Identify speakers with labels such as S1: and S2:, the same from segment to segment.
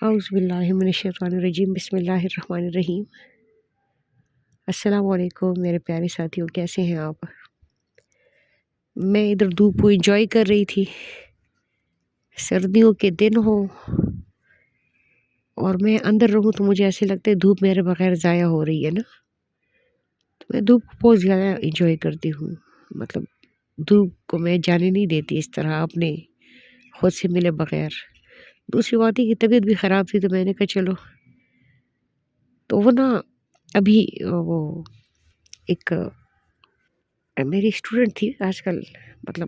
S1: اعوذ باللہ من الشیطان الرجیم، بسم اللہ الرحمن الرحیم۔ السلام علیکم میرے پیارے ساتھیوں، کیسے ہیں آپ؟ میں ادھر دھوپ کو انجوائے کر رہی تھی، سردیوں کے دن ہوں اور میں اندر رہوں تو مجھے ایسے لگتا ہے دھوپ میرے بغیر ضائع ہو رہی ہے نا، تو میں دھوپ کو بہت زیادہ انجوائے کرتی ہوں۔ مطلب دھوپ کو میں جانے نہیں دیتی اس طرح اپنے خود سے ملے بغیر۔ دوسری بات ہے کہ طبیعت بھی خراب تھی تو میں نے کہا چلو، تو وہ نا ابھی وہ ایک میری اسٹوڈنٹ تھی آج کل، مطلب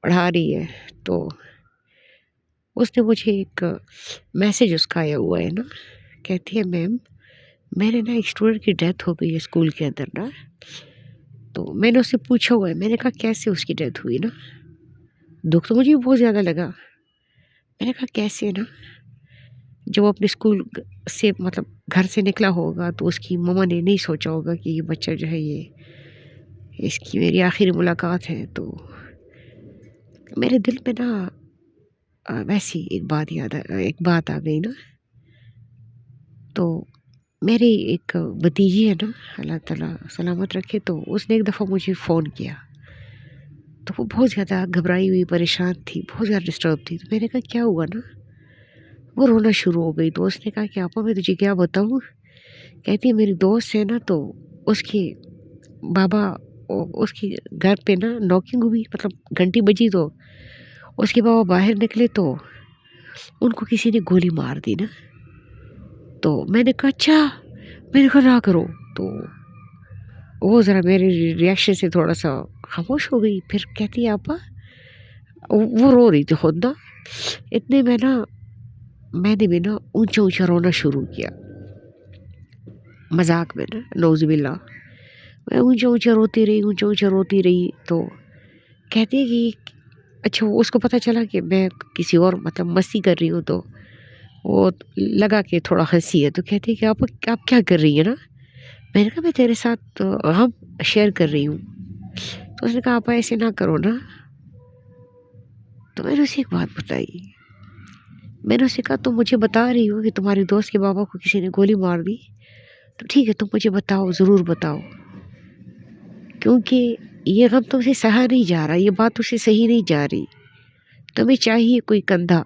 S1: پڑھا رہی ہے، تو اس نے مجھے ایک میسیج اس کا آیا ہوا ہے نا، کہتی ہے میم میرے نا ایک اسٹوڈنٹ کی ڈیتھ ہو گئی ہے اسکول کے اندر نا۔ تو میں نے اس سے پوچھا ہوا ہے، میں نے کہا کیسے اس کی ڈیتھ ہوئی نا؟ دکھ تو مجھے بھی بہت زیادہ لگا۔ میں نے کہا کیسے نا، جب وہ اپنے اسکول سے مطلب گھر سے نکلا ہوگا تو اس کی مما نے نہیں سوچا ہوگا کہ یہ بچہ جو ہے یہ اس کی میری آخری ملاقات ہے۔ تو میرے دل میں نا ویسی ایک بات آ گئی نا۔ تو میری ایک بھتیجی ہے نا، اللہ تعالیٰ سلامت رکھے، تو اس نے ایک دفعہ مجھے فون کیا، تو وہ بہت زیادہ گھبرائی ہوئی پریشان تھی، بہت زیادہ ڈسٹرب تھی۔ تو میں نے کہا کیا ہوا نا؟ وہ رونا شروع ہو گئی۔ تو اس نے کہا کہ آپا میں تجھے کیا بتاؤں؟ کہتی ہے میری دوست ہے نا، تو اس کے بابا اس کی گھر پہ نا نوکنگ ہوئی، مطلب گھنٹی بجی، تو اس کے بابا باہر نکلے تو ان کو کسی نے گولی مار دی نا۔ تو میں نے کہا اچھا، میں نے کہا نہ کرو۔ تو وہ ذرا میرے ریئیکشن سے تھوڑا سا خاموش ہو گئی۔ پھر کہتی ہے آپا، وہ رو رہی تھی خود نا، اتنے میں نے بھی نا اونچا اونچا رونا شروع کیا، مذاق میں نا، نعوذ باللہ۔ میں اونچا اونچا روتی رہی۔ تو کہتی ہے کہ اچھا، اس کو پتہ چلا کہ میں کسی اور مطلب مستی کر رہی ہوں، تو وہ لگا کہ تھوڑا ہنسی ہے۔ تو کہتی ہے کہ آپ کیا کر رہی ہیں نا؟ میں نے کہا میں تیرے ساتھ غم شیئر کر رہی ہوں۔ تو اس نے کہا آپ ایسے نہ کرو نا۔ تو میں نے اسے ایک بات بتائی، میں نے اسے کہا تم مجھے بتا رہی ہو کہ تمہاری دوست کے بابا کو کسی نے گولی مار دی، تو ٹھیک ہے تم مجھے بتاؤ، ضرور بتاؤ، کیونکہ یہ غم تم سے سہا نہیں جا رہا، یہ بات تم سے صحیح نہیں جا رہی۔ تمہیں چاہیے کوئی کندھا،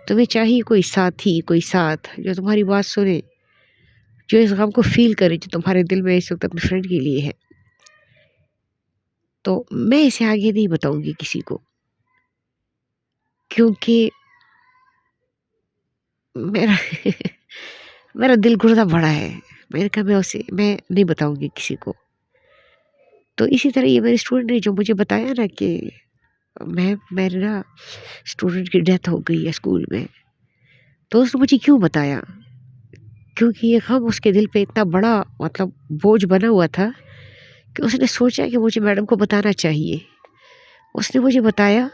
S1: تمہیں چاہیے کوئی ساتھی، کوئی ساتھ جو تمہاری بات سنے، جو اس غم کو فیل کرے جو تمہارے دل میں اس وقت اپنے فرینڈ کے لیے ہے۔ تو میں اسے آگے نہیں بتاؤں گی کسی کو، کیونکہ میرا دل گردہ بڑا ہے۔ میں نے کہا میں نہیں بتاؤں گی کسی کو۔ تو اسی طرح یہ میرے اسٹوڈنٹ نے جو مجھے بتایا نا کہ میرے نا اسٹوڈنٹ کی ڈیتھ ہو گئی ہے اسکول میں، تو اس نے مجھے کیوں بتایا؟ کیونکہ یہ غم اس کے دل پہ اتنا بڑا مطلب بوجھ بنا ہوا تھا کہ اس نے سوچا کہ مجھے میڈم کو بتانا چاہیے۔ اس نے مجھے بتایا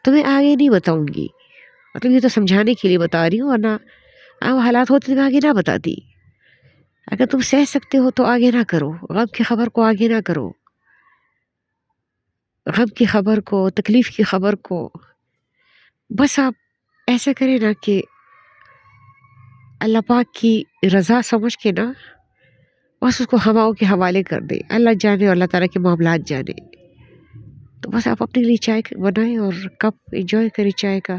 S1: تو میں آگے نہیں بتاؤں گی، مطلب یہ تو سمجھانے کے لیے بتا رہی ہوں، ورنہ حالات ہوتے تو میں آگے نہ بتاتی۔ اگر تم سہ سکتے ہو تو آگے نہ کرو، غم کی خبر کو آگے نہ کرو، غم کی خبر کو، تکلیف کی خبر کو بس آپ ایسا کریں نا کہ اللہ پاک کی رضا سمجھ کے نا بس اس کو ہواؤں کے حوالے کر دیں۔ اللہ جانے اور اللہ تعالیٰ کے معاملات جانے۔ تو بس آپ اپنے لیے چائے بنائیں اور کپ انجوائے کریں چائے کا،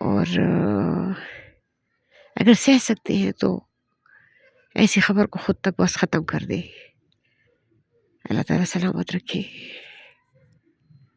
S1: اور اگر سہ سکتے ہیں تو ایسی خبر کو خود تک بس ختم کر دیں۔ اللہ تعالیٰ سلامت رکھے۔